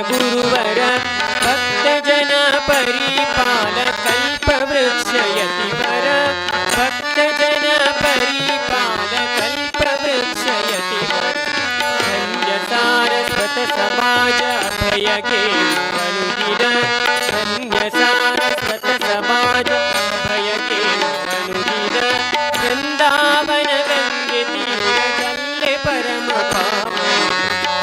गुरुवर भक्तजन परिपाल कल्पवृक्ष यतिवर भक्तजन परिपाल कल्पवृक्ष यतिवर धन्य सारस्वत समाज अभय के अनुदिन धन्य सारस्वत समाज अभय के अनुदिन वृंदावन गंगे तीर चले परम पावन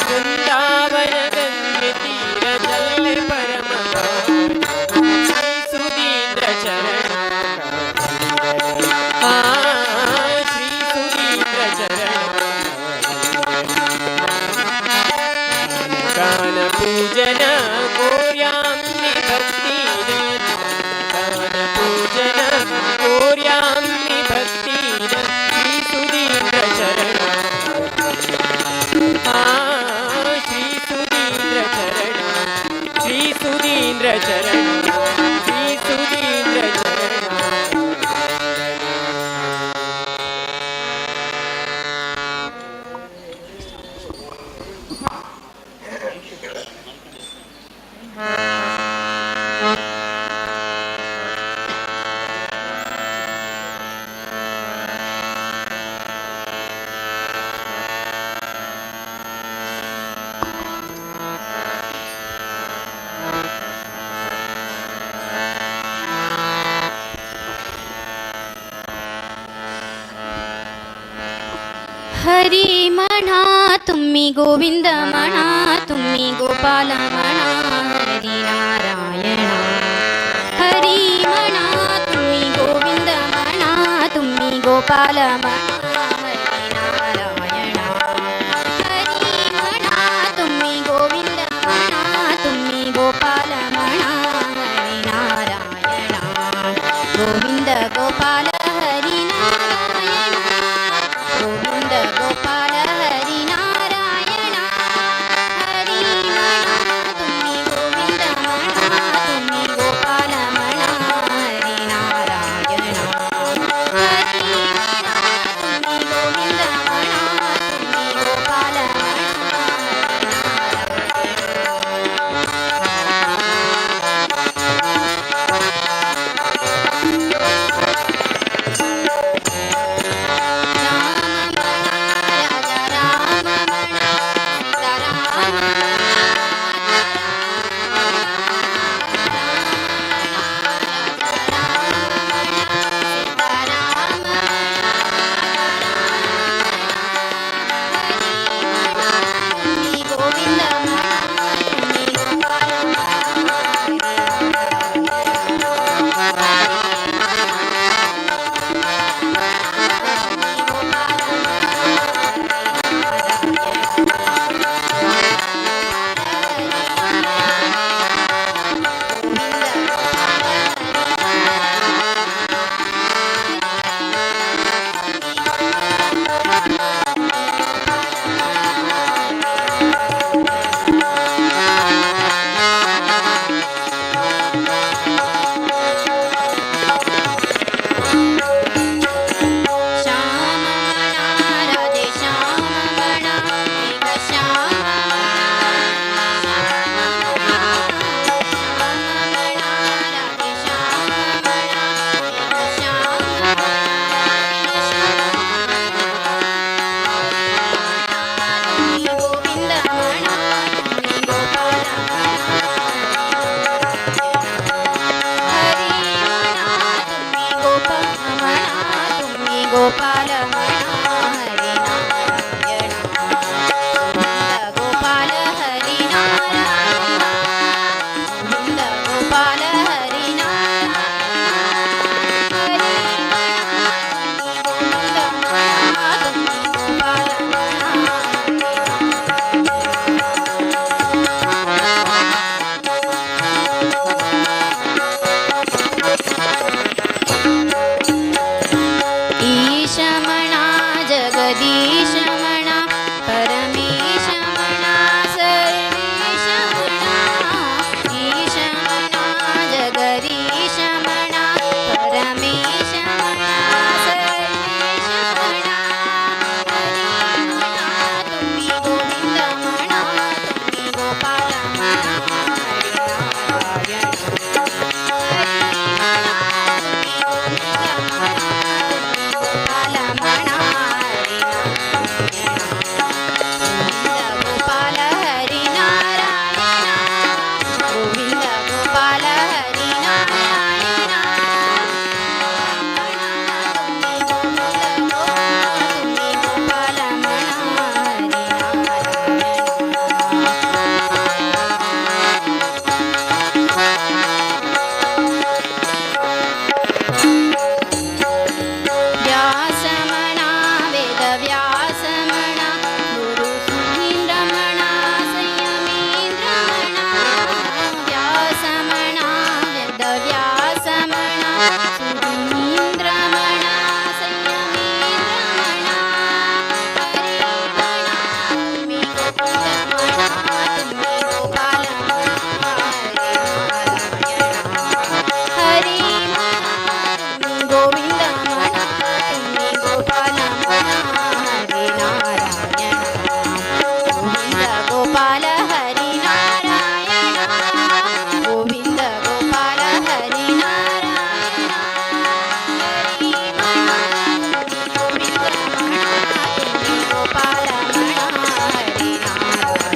वृंदावन गंगे तीर चले परम पावन श्री सुधींद्र चरण श्री सुधींद्र चरण गान पूजन कोर्यामि भक्तिन गान पूजन कोर्यामि भक्तिन श्री सुधींद्र चरण श्री सुधींद्र चरण श्री सुधींद्र चरण श्री सुधींद्र चरण हरी म्हणा तुम्ही गोविंद म्हणा तुम्ही गोपाल म्हणा हरी नारायण हरी म्हणा तुम्ही गोविंद म्हणा तुम्ही गोपाल म्हणा हरी नारायण हरी म्हणा तुम्ही गोविंद म्हणा तुम्ही गोपाल म्हणा हरी नारायण गोविंद गोपाल हरी नारायण गोविंद गोपाल हरी नारायण हरी म्हणा तुम्ही गोविंद म्हणा तुम्ही गोपाल म्हणा हरी नारायण हरी म्हणा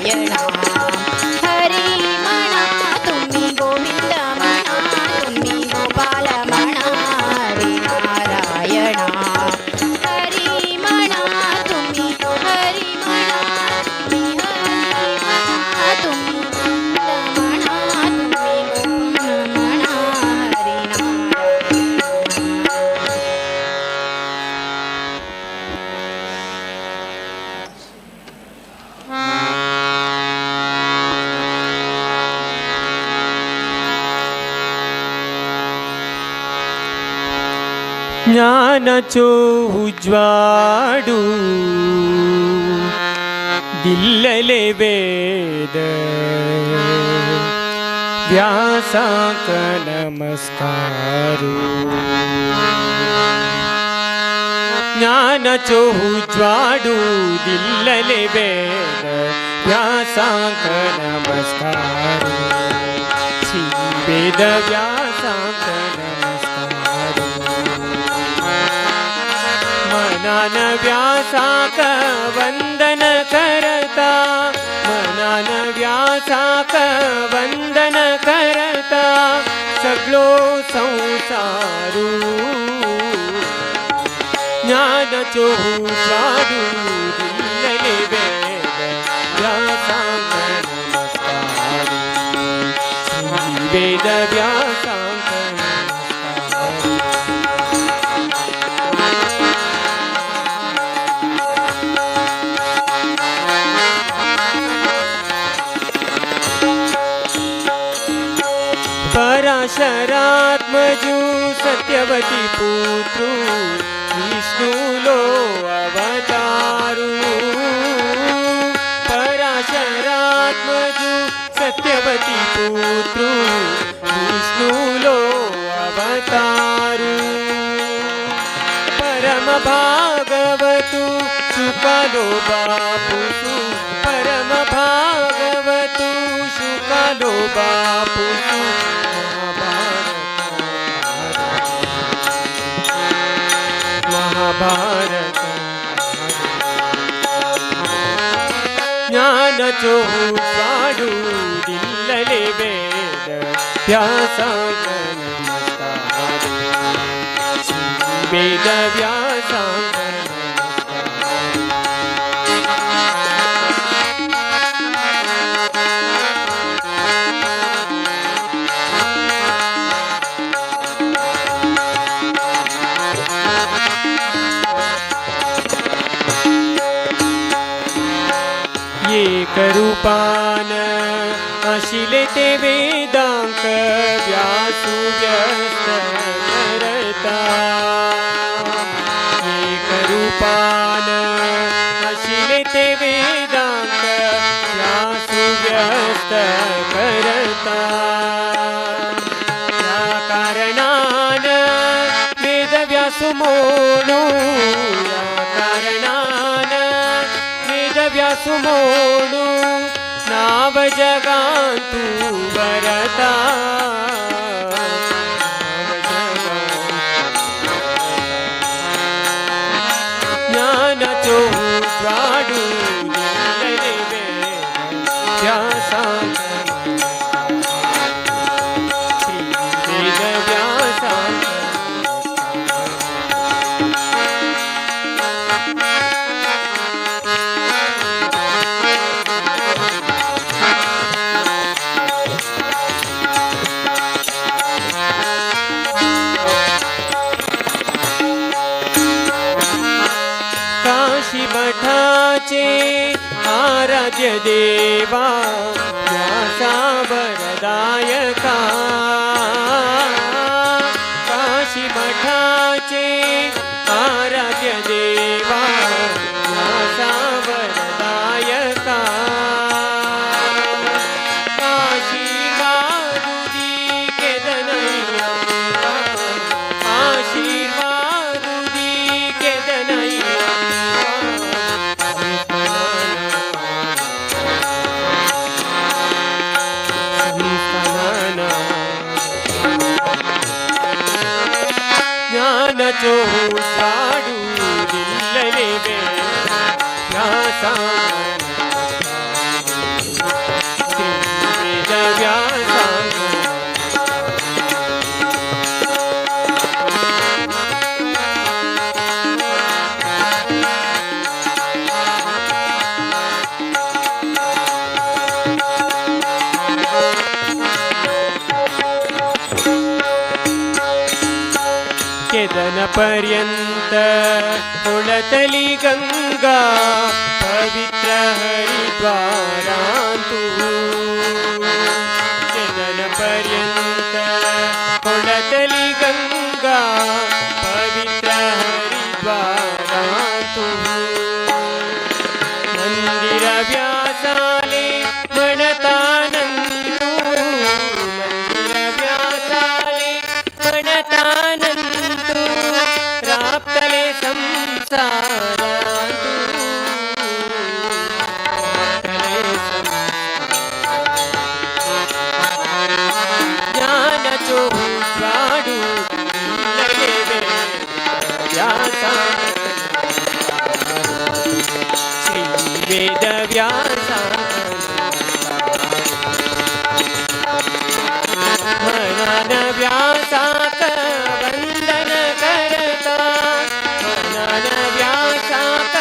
नारायणा हरी म्हणा तुम्ही गोविंद म्हणा तुम्ही गोपाल म्हणा हरी नारायणा हरी म्हणा तुम्ही हरी म्हणा तुम्ही तुम्ही म्हणा तुम्ही गोपाल म्हणा हरी ज्ञानाचो उज्वाडू दिल्लले वेद व्यासाक नमस्कारू ज्ञानाचो उज्वाडू दिल्लले वेद व्यासाक नमस्कारू श्री वेद व्यासाक नमस्कारू मनान व्यासाक वंदन करता मनान व्यासाक वंदन करता सगळो संसारू ज्ञानाचो उज्वाडू दिल्लले वेद व्यासाक नमस्कारू श्री वेद व्यासाक नमस्कारू पराशरात्मजु सत्यवती पुत्रु विष्णुलो अवतारू पराशरात्मजु सत्यवती पुत्रु विष्णुलो अवतारू परम भागवतु शुकालो बापुसु परम भागवतु शुकालो बापुसु महाभारत ज्ञानाचो उज्वाडू दिल्लले वेद व्यासाक नमस्कारू श्री वेद व्यासाक एकरूपान आशिले ते वेदांक व्यासु व्यस्त करता एकरूपान आशिले ते वेदांक व्यासु व्यस्त करता या कारणान वेद व्यासु मोनो या कारणान व्यासु मोडू नाव जगांतू बरता ज्ञानाचो उज्वाडू दिल्लले वेद व्यासाक श्री वेद व्यासाक मठाचे आराध्य देवा व्यासा वरदायका काशी मठाचे आराध्य देवा व्यासा वरदायका आशीर्वादुदी केदनय्या आशीर्वादुदी केदनय्या ज्ञानाचो उज्वाडू दिल्लले वेद व्यासाक ಕೆದನ ಪರ್ಯಂತ ಕೊಳತಲಿ ಗಂಗಾ ಪವಿತ್ರ ಹರಿದ್ವಾರಾಂತು ಕೆದನ ಪರ್ಯಂತ ಕೊಳತಲಿ ಗಂಗಾ ಪವಿತ್ರ ಹರಿದ್ವಾರಾಂತು ಮಂದಿರ ವ್ಯಾಸಾಲೆ ಮಣತಾನಂದು ಮಂದಿರ ವ್ಯಾಸಾಲೆ ಮಣತಾನಂದು ಪ್ರಾಪ್ತಲೆ ಸಂಸಾರಾಂತು ಜ್ಞಾನ ಚೋಜಾಡು ವ್ಯಾಸ ಶ್ರೀ ವೇದ ವ್ಯಾಸ मनन व्यासाक वंदन करता मनन व्यासाक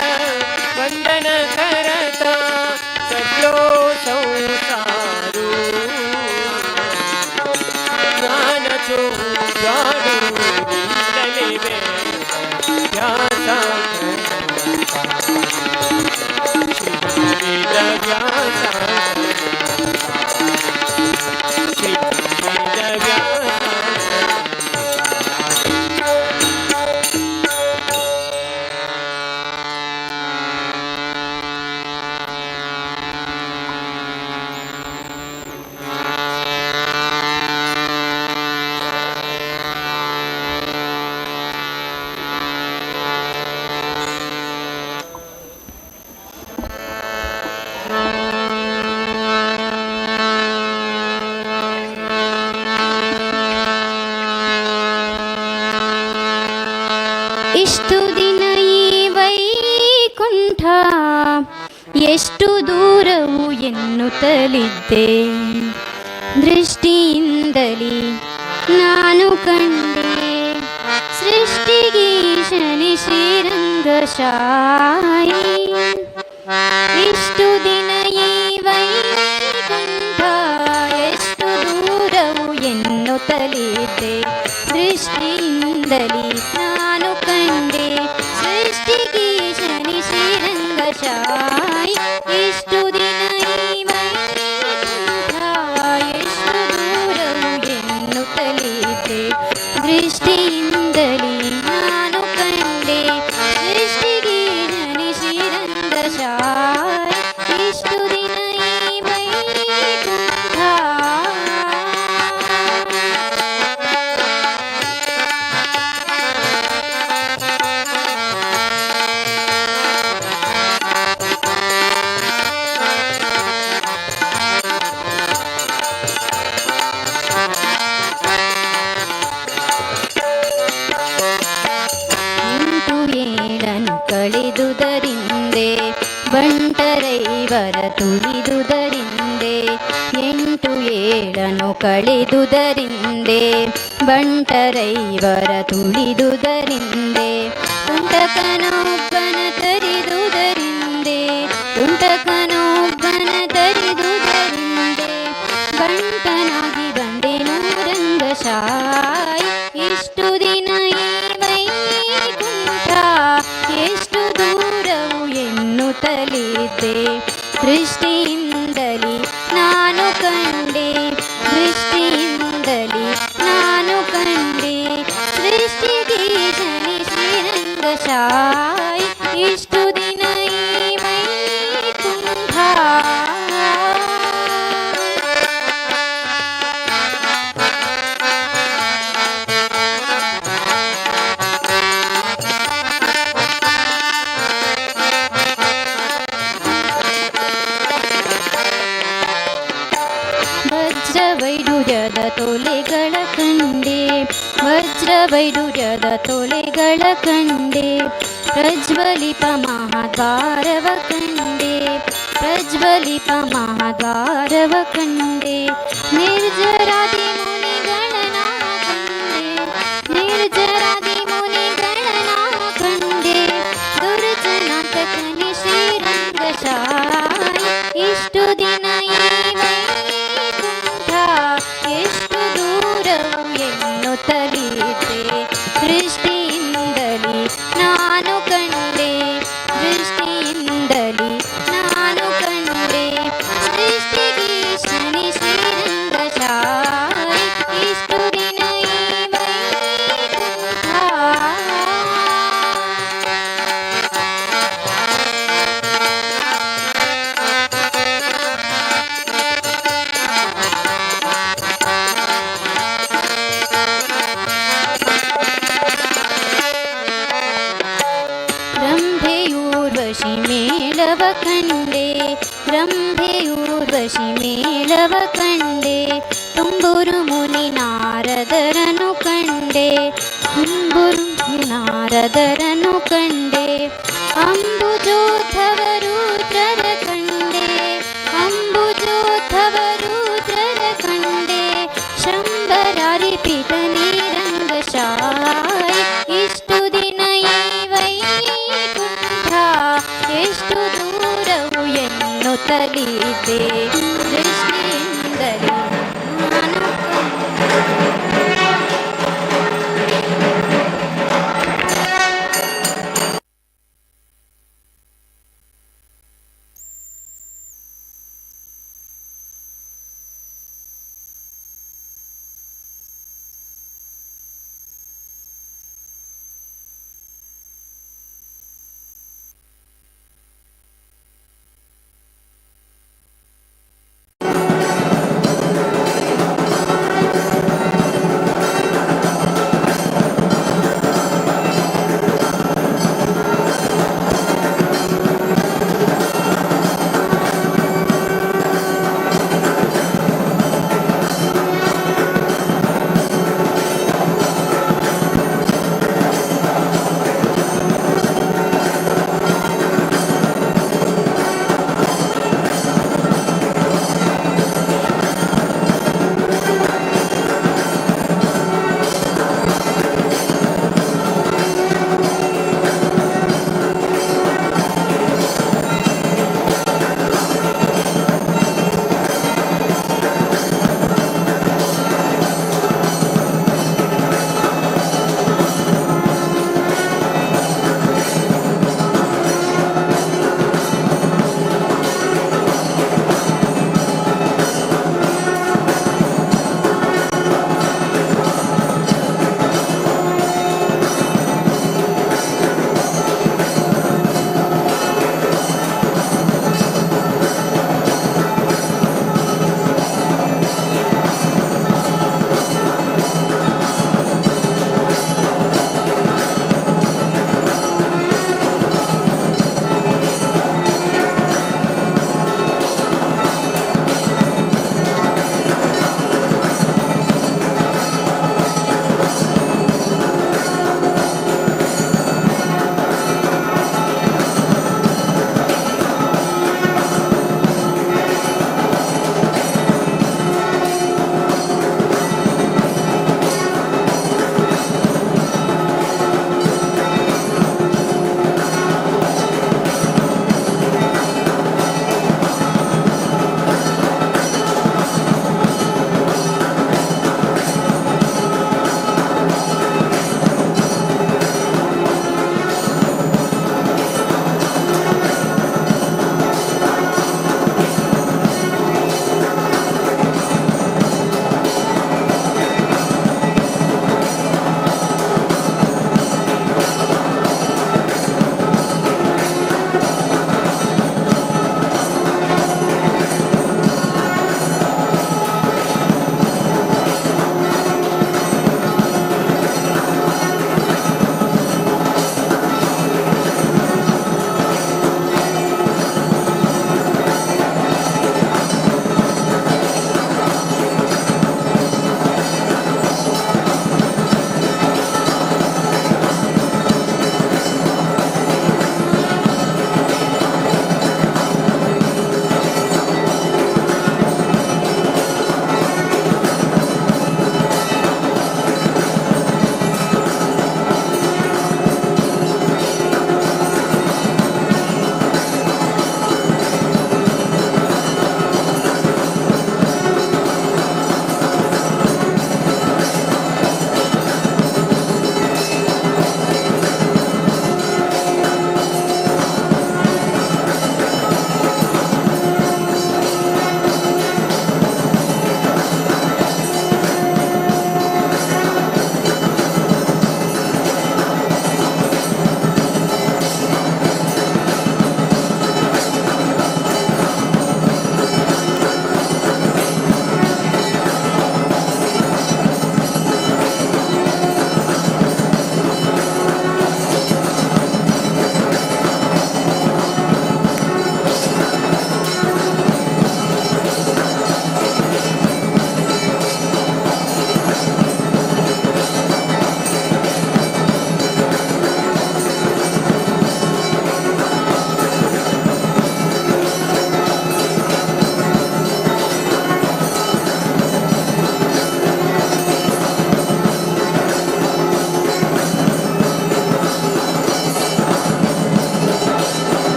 वंदन करता सगलो संसारू ज्ञान चोजाडू नीलले व्यासाक श्री वेद व्यासाक श्री ಇಷ್ಟು ದಿನ ಈ ವೈಕುಂಠ ಎಷ್ಟು ದೂರವು ಎನ್ನುತ್ತಲಿದ್ದೆ ದೃಷ್ಟಿಯಿಂದಲೇ ನಾನು ಕಂಡೆ ಸೃಷ್ಟಿಗೀಶನೆ ಶ್ರೀರಂಗಶಾಯಿ ಇಷ್ಟು ದಿನ ಈ ವೈಕುಂಠ ಎಷ್ಟು ದೂರವು ಎನ್ನುತ್ತಲಿದ್ದೆ ದೃಷ್ಟಿಯಿಂದಲೇ ನಾನು ಕಂಡೆ ಸೃಷ್ಟಿಗೀಶನೆ ಶ್ರೀರಂಗಶಾಯಿ ಇಷ್ಟು ದಿನ ಈ ವೈಕುಂಠ ಎಷ್ಟು ದೂರವು ಎನ್ನುತ್ತಲಿದ್ದೆ ದೃಷ್ಟಿಯಿಂದಲೇ ನಾನು ಕಂಡೆ ಸೃಷ್ಟಿಗೀಶನೆ ಶ್ರೀರಂಗಶಾಯಿ ಇಷ್ಟು ದಿನ ಈ ವೈಕುಂಠ ಕಳೆದುದರಿಂದೆ ಬಂಟರೈವರ ತುಳಿದುದರಿಂದೆ 8 7 ಕಳೆದುದರಿಂದೆ ಬಂಟರೈವರ ತುಳಿದುದರಿಂದೆ ತುಂಟಕನೊಬ್ಬನ ತರಿದುದರಿಂದೆ ತುಂಟಕನೊಬ್ಬನ ತರಿದುದರಿಂದೆ ಬಂಟನಾಗಿ ಬಂದೆನು ರಂಗಶಾಯಿ ಇಷ್ಟು ದಿನ ಈ ವೈಕುಂಠ ಎಷ್ಟು ದೂರವು ಎನ್ನುತ್ತಲಿದ್ದೆ ದೃಷ್ಟಿಯಿಂದಲೇ ನಾನು ಕಂಡೆ ದೃಷ್ಟಿಯಿಂದಲೇ ನಾನು ಕಂಡೆ ಸೃಷ್ಟಿಗೀಶನೆ ಶ್ರೀರಂಗಶಾಯಿ ಇಷ್ಟು ದಿನ ಈ ವೈಕುಂಠ ವಜ್ರವೈಡೂರ್ಯದ ತೊಲೆಗಳ ಕಂಡೆ ವಜ್ರವೈಡೂರ್ಯದ ತೊಲೆಗಳ ಕಂಡೆ ಪ್ರಜ್ವಲಿಪ ಮಹಾದ್ವಾರವ ಕಂಡೆ ಪ್ರಜ್ವಲಿಪ ಮಹಾದ್ವಾರವ ಕಂಡೆ ನಿರ್ಜರಾದಿ ಮುನಿಗಳನ ಕಂಡೆ ನಿರ್ಜರಾದಿ ಮುನಿಗಳನ ಕಂಡೆ ದುರ್ಜನಾಂತಕನಿ ಶ್ರೀರಂಗಶಾಯಿ ಇಷ್ಟು ದಿನ ಈ ವೈಕುಂಠ ಎಷ್ಟು ದೂರವು ಎನ್ನುತ್ತಲಿದ್ದೆ ದೃಷ್ಟಿ ಊರ್ವಶಿ ಮೇಳವ ಕಂಡೆ, ತುಂಬುರು ಮುನಿ ನಾರದರನು ಕಂಡೆ, ತುಂಬುರು ಮುನಿ ನಾರದರನು ಕಂಡೆ, ಅಂಬುಜೋದ್ಧವ ರುದ್ರರ ಕಂಡೆ, ಅಂಬುಜೋದ್ಧವ ರುದ್ರರ ಕಂಡೆ, ಶಂಬರಾರಿಪಿತ ನೀರಂಗಶಾಯಿ, ಇಷ್ಟು ದಿನ ಈ ವೈಕುಂಠ ಎಷ್ಟು ದೂರವು ಎನ್ನುತ್ತಲಿದ್ದೆ, ದೃಷ್ಟಿಯಿಂದಲೇ ನಾನು ಕಂಡೆ.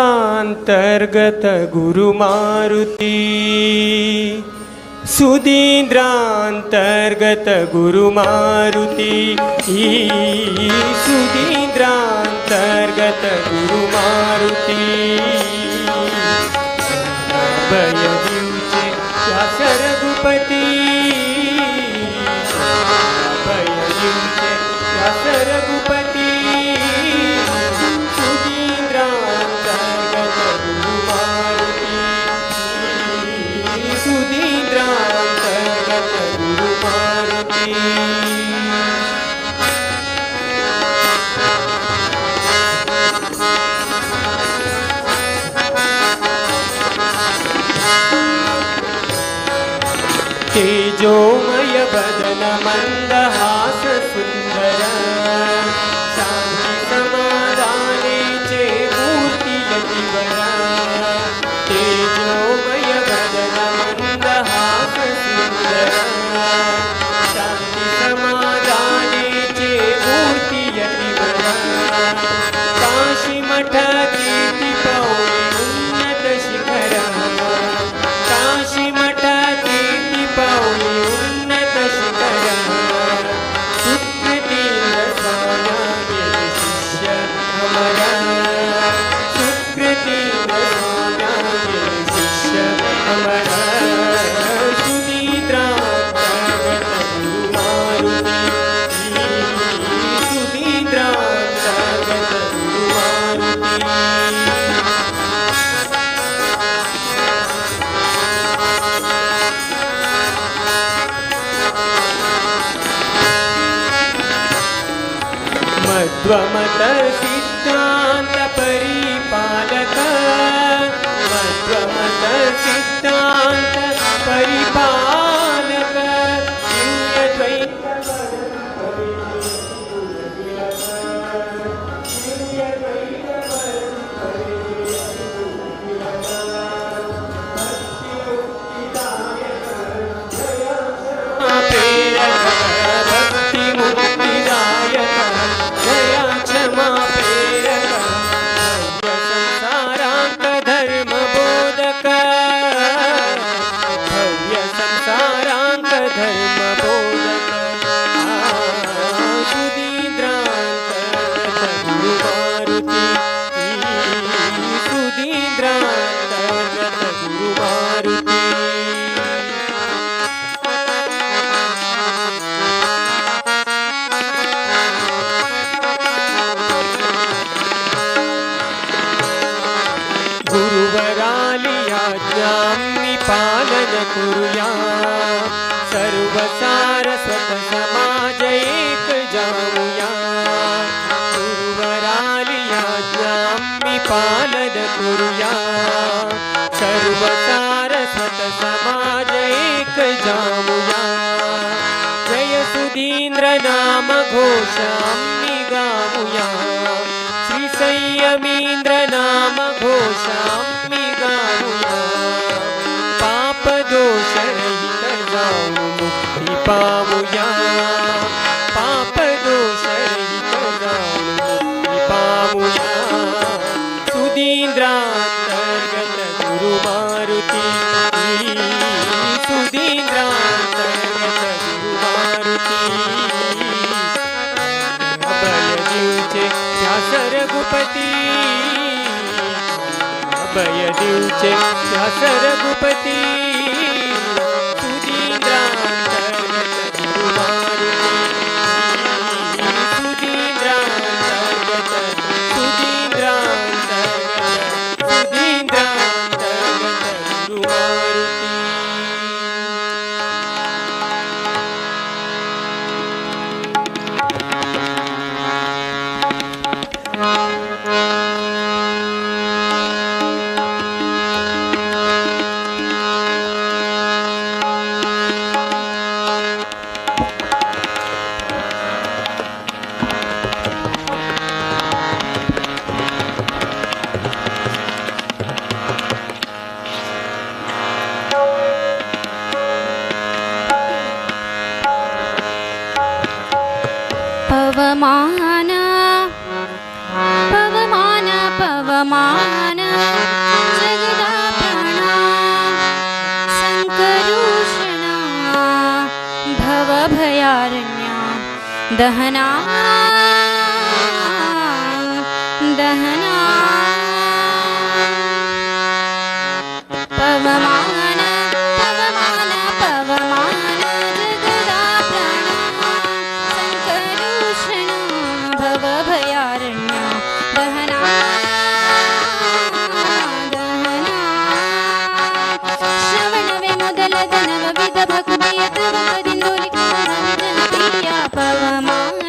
सुधीन्द्रान्तर्गत गुरुमारुति सुधीन्द्रान्तर्गत गुरुमारुति सुधीन्द्रान्तर्गत गुरुमारुति भयदिवचे व्यास रघुपति भयदिवचे व्यास रघुपति तेजोमय बदन मंदहास सुंदर शांति समाधाने चे मूर्ति यतिवर तेजोमय बदन मंदहास सुंदर शांति समाधाने चे मूर्ति यतिवर काशी मठ कीर्ति पौड़ी उन्नत शिखर काशी मठ पौड़ी उन्नत शिखर सुकृतीन्द्र स्वामी शिष्य हमारा सुकृतीन्द्र स्वामी शिष्य हमारा सुधीन्द्रान्तर्गत गुरुमारुति सुधीन्द्रान्तर्गत गुरुमारुति मध्वमत सिद्धांत परिपालक मध्वमत सिद्धांत परिपालक भक्ति मुक्तिदायक क्षमा प्रेरक संसारांक धर्म बोधक भव्य संसारांक धर्म बोधक सुधीन्द्रान्तर्गत गुरुमारुति सुधीन्द्रान्तर्गत गुरुमारुति गुरुवरालियाज्ञां पालन कुर्या सर्वसारस्वत समाज एक जामुया गुरुवरालियाज्ञां पालन कुर्या सर्वसारस्वत समाज एक जामुया जय सुधीन्द्र नाम घोषामि गामुया श्री संयमीन्द्र नाम घोषामि गामुया पाप दोष रहित जाऊं मुक्ति पामुया पाप दोष रहित जाऊं मुक्ति पामुया सुधीन्द्रान्तर्गत गुरुमारुति सुधीन्द्रान्तर्गत गुरुमारुति अभय दिवचे व्यास रघुपति अभय दिवचे व्यास रघुपति सुधीन्द्रान्तर्गत गुरुमारुति सुधीन्द्रान्तर्गत गुरुमारुति ಪವಮಾನ ಪವಮಾನ ಪವಮಾನ ಜಗದಾಭರಣ ಸಂಕರುಷಣ ಭವಭಯಾರಣ್ಯ ದಹನಾ ದಹನಾ ಪವಮಾನ ಪವಮಾನ ಪವಮಾನ ಜಗದಾಭರಣ ಸಂಕರುಷಣ ಭವಭಯಾರಣ್ಯ ದಹನಾ ದಹನಾ ಶ್ರವಣವೇ ಮೊದಲದ ನವವಿಧ ಭಕ್ತಿಯ ತವಕದಿಂದೋಲಿ ಜನಪ್ರಿಯ ಪವಮಾನ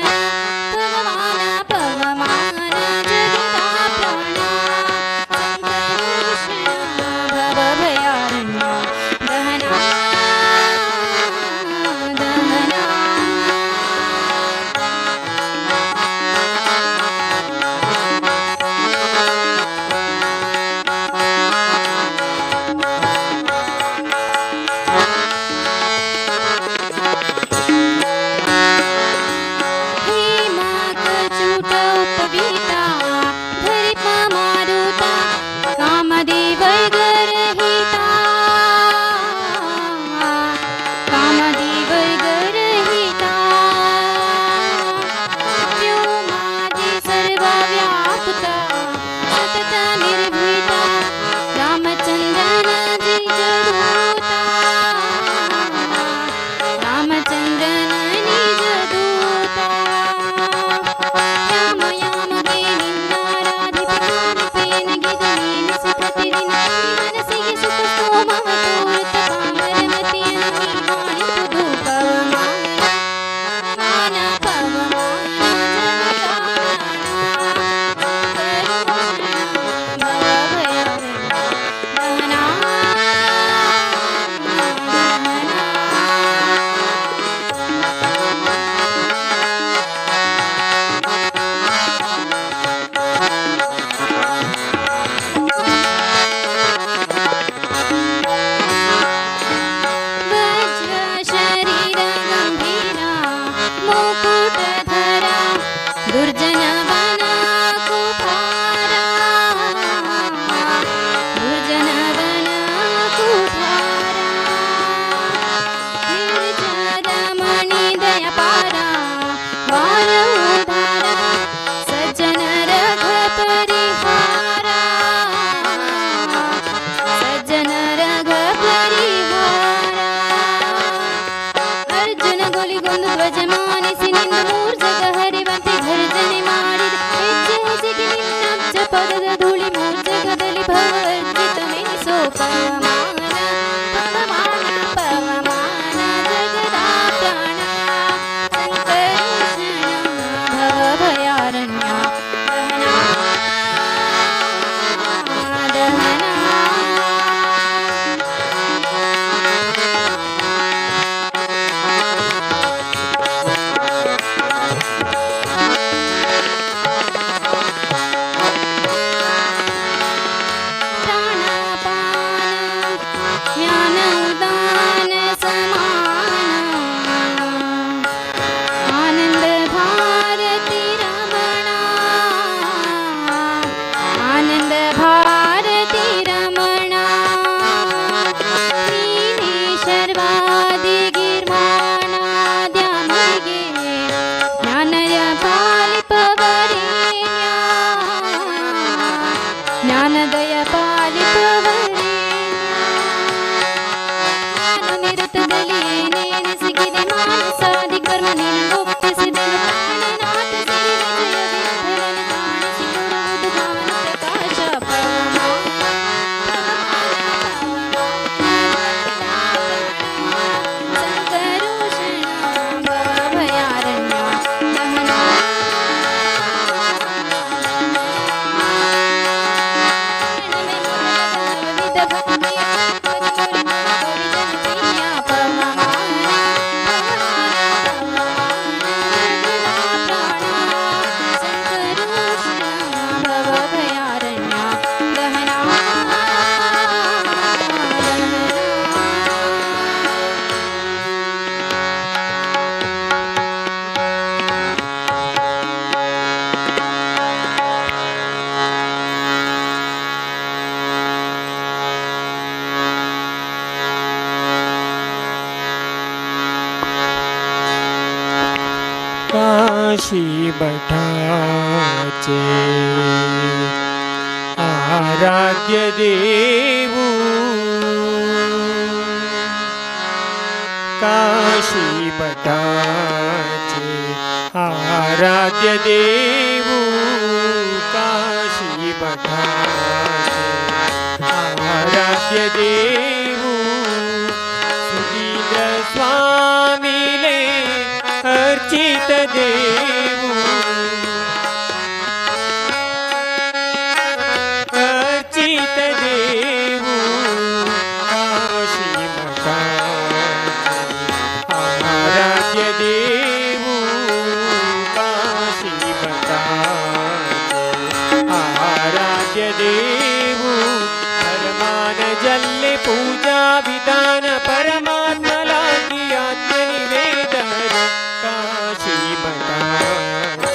काशी मठाचे आराध्य देवू काशी मठाचे आराध्य देवू काशी मठाचे आराध्य देवू सुधींद्र स्वामीले अर्चित देवू अर्चित देवू काशी मठाचे आराध्य देवू काशी मठाचे आराध्य देवू परमान जल्ले पूजा विधान परमात्मा लागी आत्मनिवेदन काशी मठाचे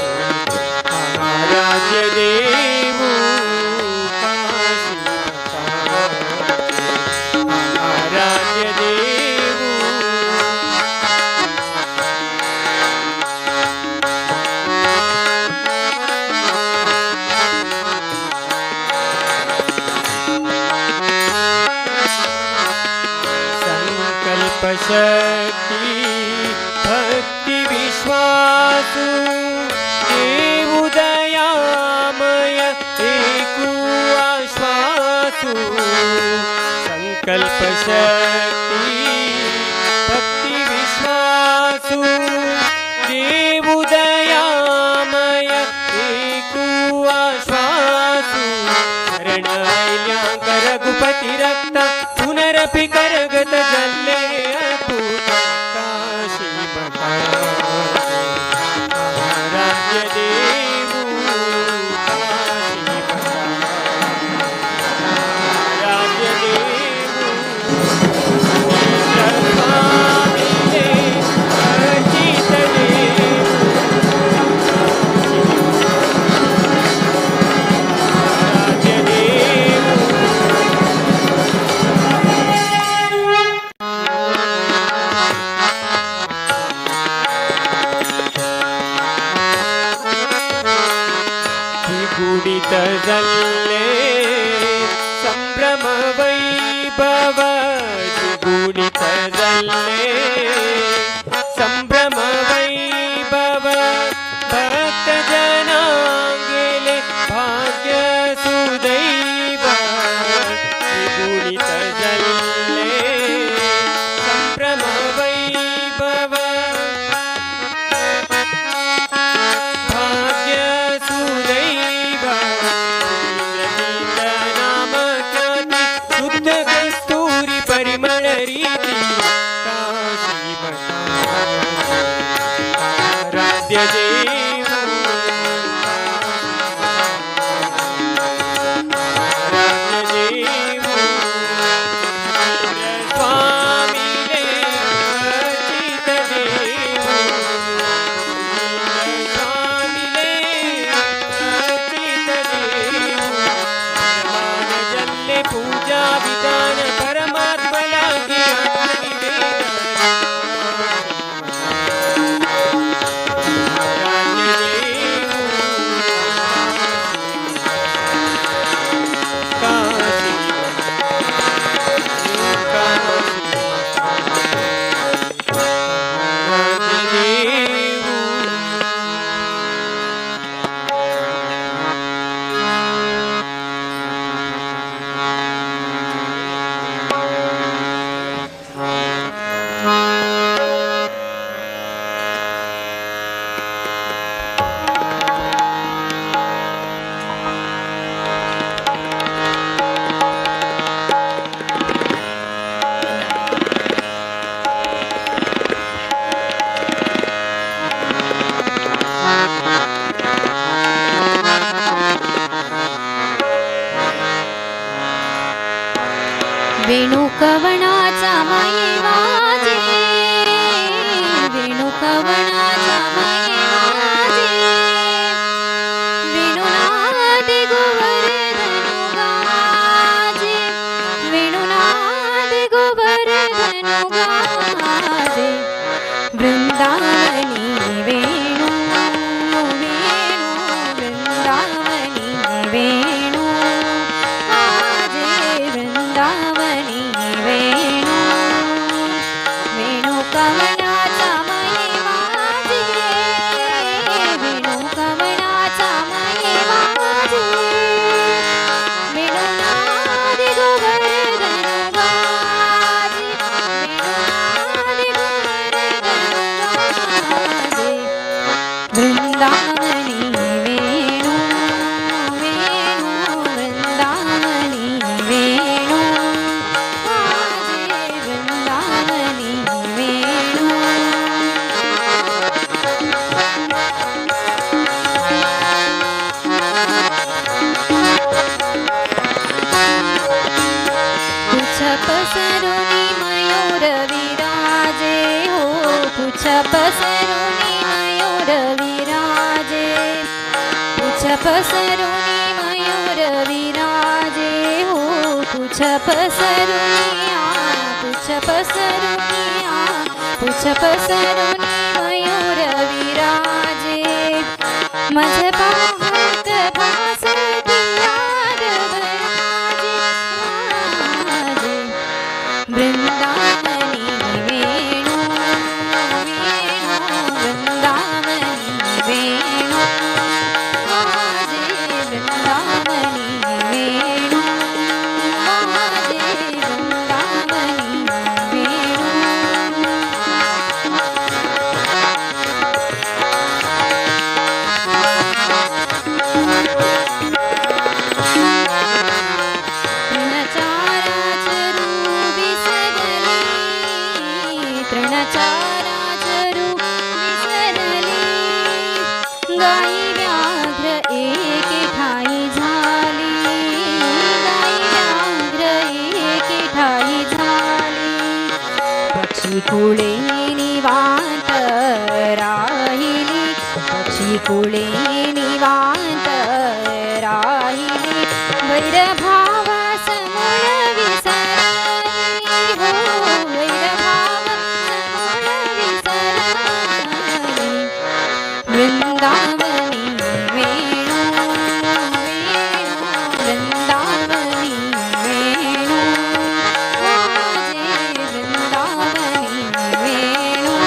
आराध्य देवू काशी मठाचे आराध्य देवू संकल्प शक्ति भक्ति विश्वास देवु दयामय एकु आश्वासु संकल्प शक्ति भक्ति विश्वासु देवु दयामय एकु आश्वासु शरणैल्यांकर रघुपति रक्त पुनरपि करगत जल्ले अद्भुत काशी मठाचे आराध्य देवू काशी मठाचे आराध्य देवू स्वामीले अर्चित देवू आराध्य देवू गुडित जल्ले संभ्रम वैभव गुडित जल्ले संभ्रम वैभव भक्त जना गेले भाग्य सुदैव गुडित जल्ले संभ्रम वैभव भाग्य सुदैव नाम ख्याति शुद्ध कस्तूरी परिमल रीति काशी मठाचे आराध्य देवू आराध्य देवू स्वामीले अर्चित देवू स्वामीले अर्चित देवू परमान जल्ले पूजा विधान परमात्मा लागी आत्मनिवेदन आराध्य देवू काशी आराध्य देवू वेणुकवणाचा माये वाजे वेणुकवणाचा माये वाजे वेणुनाद गोवर्धन गाजे वेणुनाद गोवर्धन गाजे वृंदावनी वेणु पसरुनी मयूर विराजे पुच्छ पसरुनी मयूर विराजे हो पुच्छ पसरुनिया पुच्छ पसरुनिया पुच्छ पसरुनी मयूर विराजे मज पाहत भासती यादव राजे राजे वृंदावनी वेणु वेणु वृंदावनी वेणु वाजे वृंदावनी वेणु वाजे वृंदावनी वेणु तृणचाराचरू विसरली तृणचाराचरू विसरली गाई व्याघ्र एके ठाई झाली गाई व्याघ्र एके ठाई झाली पक्षी कुळे निवांत राहिली पक्षी कुळे निवांत राहिली वैरभावा समूळ विसरली हो वैरभावा समूळ विसरली वृंदावनी वेणु वेणु वृंदावनी वेणु वाजे वृंदावनी वेणु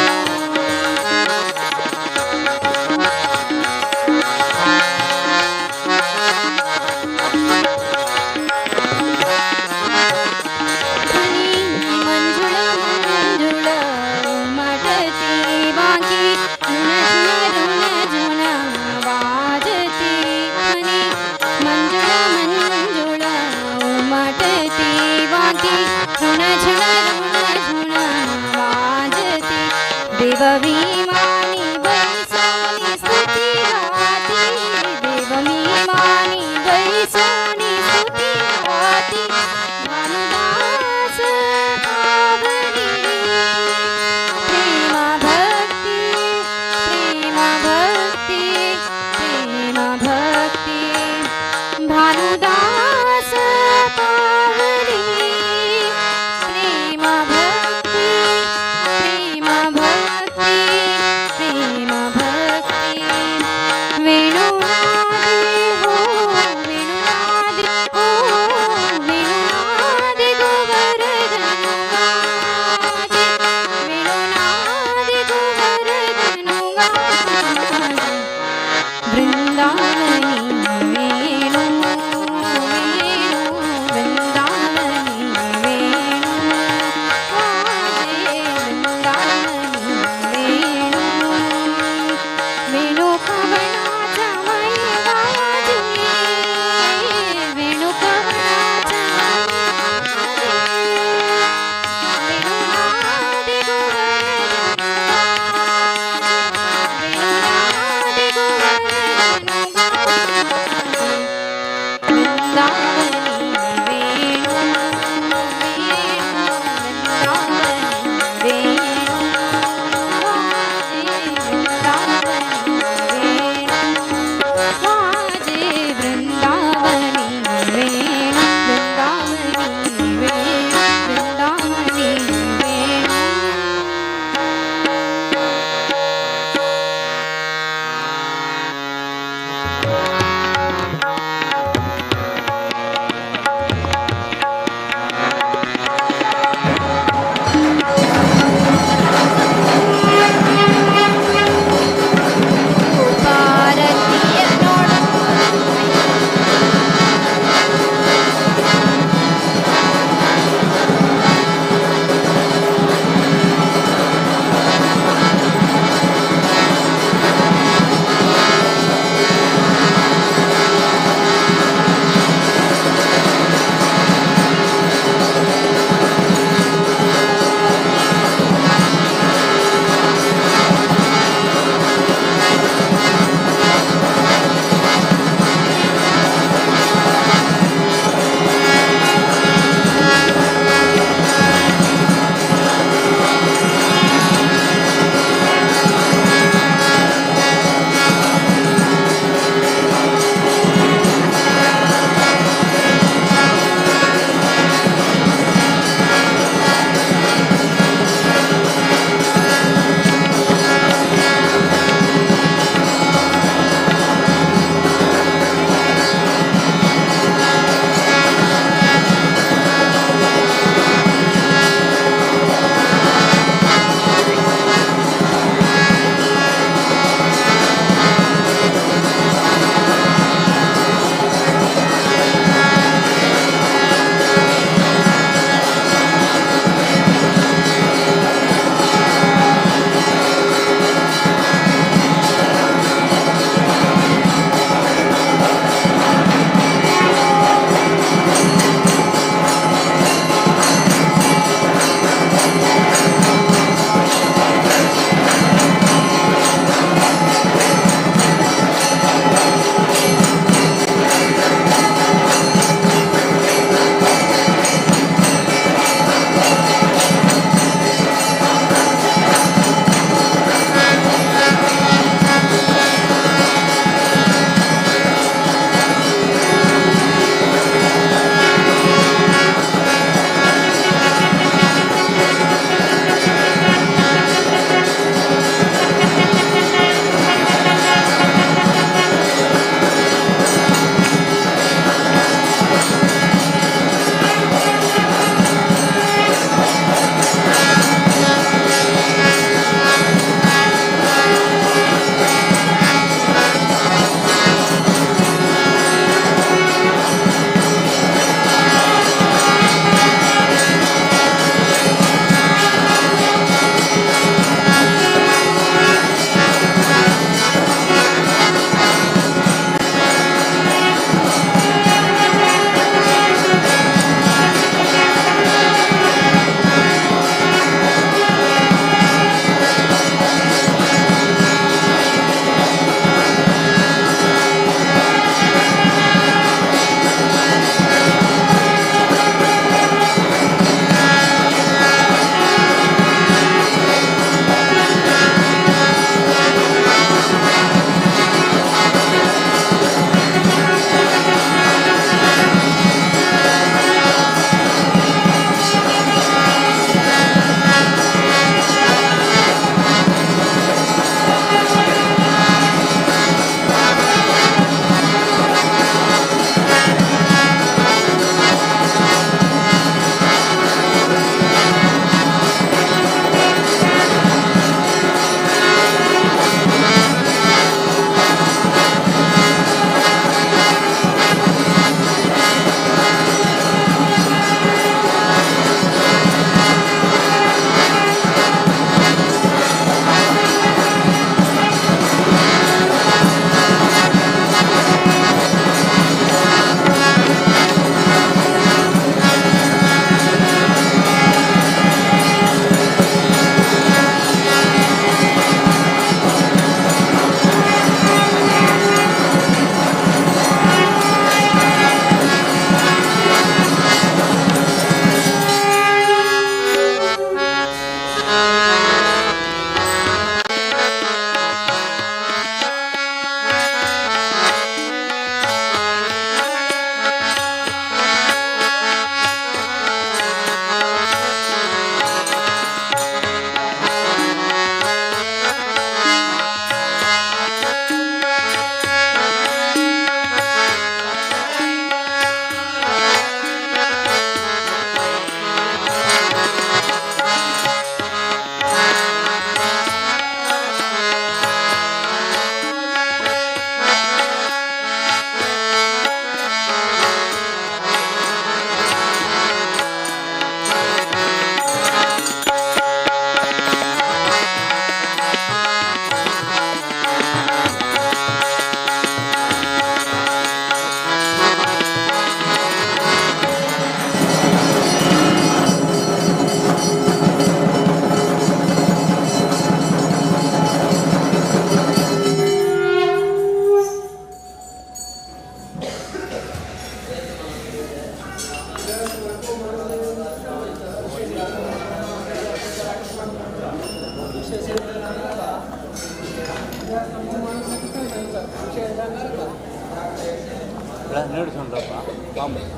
నేడుచుండప్ప మామూలు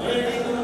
Amen.